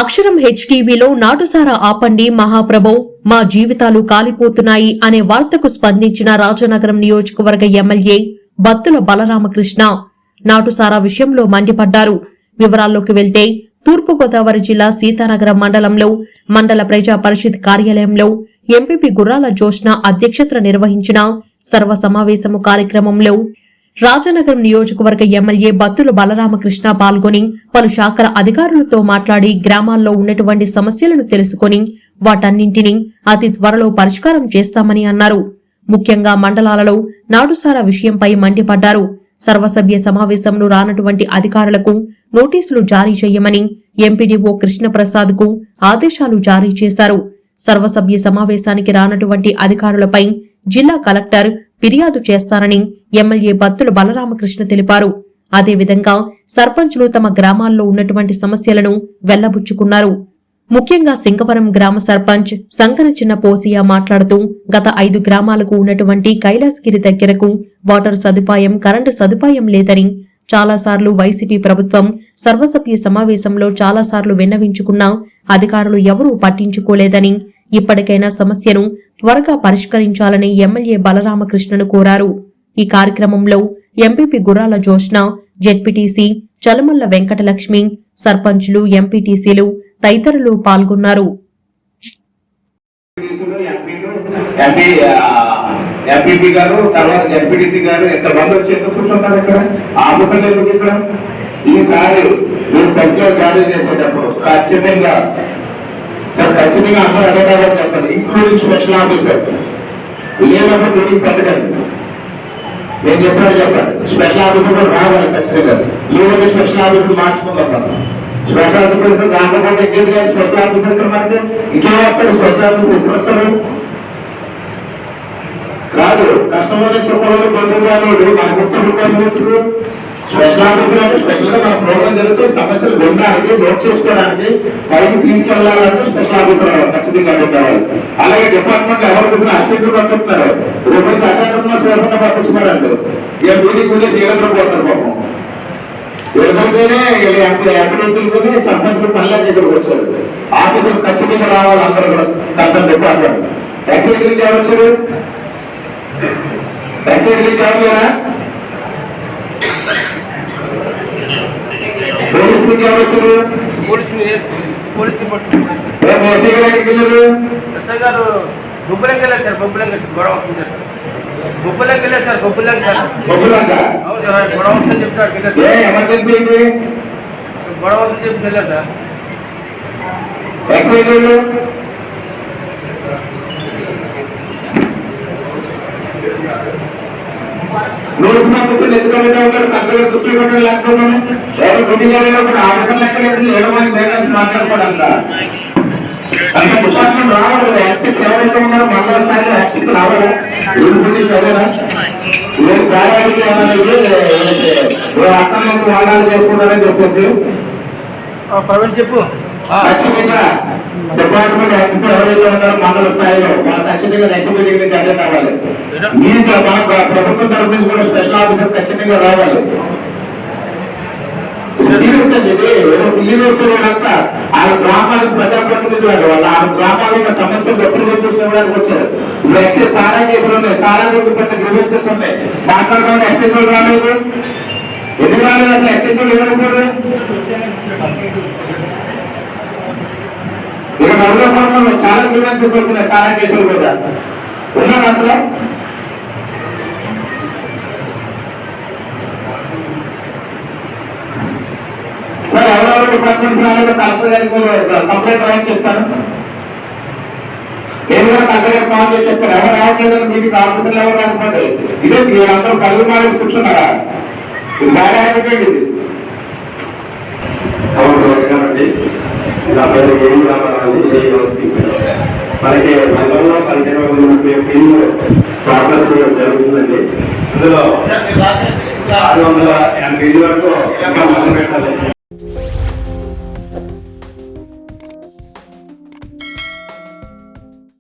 అక్షరం హెచ్టీవీలో నాటుసారా ఆపండి మహాప్రభో, మా జీవితాలు కాలిపోతున్నాయి అనే వార్తకు స్పందించిన రాజనగరం నియోజకవర్గ ఎమ్మెల్యే బత్తుల బలరామకృష్ణ నాటుసారా విషయంలో మండిపడ్డారు. వివరాల్లోకి వెళ్తే తూర్పుగోదావరి జిల్లా సీతానగరం మండలంలో మండల ప్రజా పరిషత్ కార్యాలయంలో ఎంపీపీ గుర్రాల జోష్న అధ్యక్షతన నిర్వహించిన సర్వ సమావేశము కార్యక్రమంలో రాజనగరం నియోజకవర్గ ఎమ్మెల్యే బత్తుల బలరామకృష్ణ పాల్గొని పలు శాఖల అధికారులతో మాట్లాడి గ్రామాల్లో ఉన్నటువంటి సమస్యలను తెలుసుకుని వాటన్నింటినీ అతి త్వరలో పరిష్కారం చేస్తామని అన్నారు. ముఖ్యంగా మండలాలలో నాటుసారా విషయంపై మండిపడ్డారు. సర్వసభ్య సమావేశంలో రానటువంటి అధికారులకు నోటీసులు జారీ చేయమని ఎంపీడీఓ కృష్ణప్రసాద్ కు ఆదేశాలు జారీ చేశారు. సర్వసభ్య సమావేశానికి రానటువంటి అధికారులపై జిల్లా కలెక్టర్ ఫిర్యాదు చేస్తానని ఎమ్మెల్యే బత్తుల బలరామకృష్ణ తెలిపారు. అదేవిధంగా సర్పంచులు తమ గ్రామాల్లో ఉన్నటువంటి సమస్యలను వెల్లబుచ్చుకున్నారు. ముఖ్యంగా సింగవరం గ్రామ సర్పంచ్ సంకన చిన్న పోసియా మాట్లాడుతూ గత 5 గ్రామాలకు ఉన్నటువంటి కైలాసగిరి దగ్గరకు వాటర్ సదుపాయం, కరెంటు సదుపాయం లేదని, చాలాసార్లు వైసీపీ ప్రభుత్వం సర్వసభ్య సమావేశంలో చాలాసార్లు విన్నవించుకున్నా అధికారులు ఎవరూ పట్టించుకోలేదని, ఇప్పటికైనా సమస్యను త్వరగా పరిష్కరించాలని ఎమ్మెల్యే బలరామకృష్ణను కోరారు. ఈ కార్యక్రమంలో ఎంపీపీ గుర్రాల జోష్న, జెడ్పీటీసీ చలమల్ల వెంకటలక్ష్మి, సర్పంచులు, ఎంపీటీసీలు తదితరులు పాల్గొన్నారు. ఎంపీపీ గారు, తర్వాత జెడ్పీటీసీ గారు ఎంతమంది వచ్చి ఎందుకు కూర్చుంటారు ఇక్కడ? ఆపుకలు ఎందుకు ఇక్కడ? ఈసారి మీరు పెద్దలు జారీ చేసేటప్పుడు ఖచ్చితంగా అందరూ అడగాలని చెప్పండి, ఇంక్లూడింగ్ స్పెషల్ ఆఫీసర్. లేనప్పుడు మీటింగ్ పెట్టకండి. నేను చెప్పాను చెప్పండి, స్పెషల్ ఆఫీసర్ రావాలి ఖచ్చితంగా. లేదంటే స్పెషల్ ఆఫీసర్ మార్చుకుందాం. స్పెషల్ ఆఫీసర్ రాకపోతే ఇంకేం చేయాలి? స్పెషల్ ఆఫీసర్ మనకి ఇంకేం వస్తారు? స్పెషల్ ఆఫీసర్ ఎప్పుడు వస్తారు? కాదు, కస్టమర్ చెప్పడం బంధువులు మనకు గుర్తు స్పెషల్ ఆఫీసర్ అంటే స్పెషల్ గా మన ప్రోగ్రాం జరుగుతూ సమస్యలు వినడానికి, నోట్ చేసుకోవడానికి, పైకి తీసుకెళ్లాలంటే స్పెషల్ ఆఫీసర్ ఖచ్చితంగా పెట్టాలి. అలాగే డిపార్ట్మెంట్ ఎవరు అత్యంత పంపిస్తున్నారు, రేపు అటెండర్ చేరకుండా పంపిస్తున్నారు అంటారు. ఇక మీటింగ్ ముందే చేయడంలో పోతారు పాపం. ఎవరికైతేనే ఎంపీటీసీలతోనే సర్పంచులు పనుల దగ్గరకు వచ్చారు. ఆఫీసులు ఖచ్చితంగా రావాలి అందరూ కూడా. కన్సర్న్ డిపార్ట్మెంట్ ఎక్సైజ్ నుంచి ఎవరు వచ్చారు? ఎక్సైజ్ నుంచి ఎవరు? పోలీసు నుంచి ఎవరు వచ్చారు? ఎస్ఐ గారు బొబ్బులంకి వెళ్ళారు సార్. బొబ్బులంకి గొడవ అవుతుంది సార్. బొబ్బులంకి వెళ్ళారు సార్. బొబ్బులంకి సార్. అవును సార్, గొడవ అవుతుందని చెప్తారు. గొడవ అవుతుందని చెప్పి వెళ్ళారు సార్. నోటిఫికేషన్ ఎదుర్కొంటే ఉంటారు, తగ్గ గుర్తు పెట్టడం లేకపోవడం, ఎవరు గుడ్డిగా ఆఫీసర్ లెక్కలేదు, 7 మంది లేదని మాట్లాడుకోవడం. అంటే డిపార్ట్మెంట్ రావాలి కదా, యాక్సిస్ ఎవరైతే ఉన్నారో మండల స్థాయిలో యాక్సిస్ రావాలి. చదివా మీరు కార్యాలకి అర్థం వాడాలు చేసుకుంటారని చెప్పేసి ప్రవీణ్ చెప్పు. ఖచ్చితంగా డిపార్ట్మెంట్ యాక్సిస్ ఎవరైతే ఉన్నారో మండల స్థాయిలో వాళ్ళు ఖచ్చితంగా ఎస్పీ దగ్గర నుంచి అడ్డం కావాలి. మీరు ప్రభుత్వం తరఫు నుంచి కూడా స్పెషల్ ఆఫీసర్ ఖచ్చితంగా రావాలి. వచ్చేవాళ్ళంతా ఆ గ్రామాలకు ప్రజాప్రతినిధులు వాళ్ళు ఆ గ్రామాల్లో ఉన్న సమస్యలు రిప్రజెంటేషన్ వచ్చారు. ఇప్పుడు ఎక్సైజ్ సారా కేసులు ఉన్నాయి, సారా పెద్ద గ్రీవెన్సెస్ ఉన్నాయి. మాట్లాడడానికి ఎక్సైజ్ వాళ్ళు రాలేదు. ఎందుకు రాలేదు? అసలు ఎక్సైజ్ వాళ్ళు ఏమనుకోరు? ఇక నలుగురు చాలా గ్రీవెన్సెస్ వచ్చినాయి సారా కేసులు కూడా. ఉన్నారు అసలు సార్ ఎవరెవరు డిపార్ట్మెంట్స్ రాలేదు కంప్లైంట్ రాయని చెప్తాను. నేను కూడా కలెక్టర్ కాల్ చేసి చెప్తాను. ఎవరు రావట్లేదని మీకు ఆఫీసర్లు ఎవరు రాకపోతే ఇదే మీరందరూ కళ్ళు మారేసి కూర్చున్నారా? ఇది బాగా అయిపోయింది. ఇది నా పేరు ఏమి రామారావు. మనకి మండలంలో 12 ప్రాసెస్ జరుగుతుందండి. ఇందులో 680 వరకు ఇంకా మొదలు పెట్టాలి.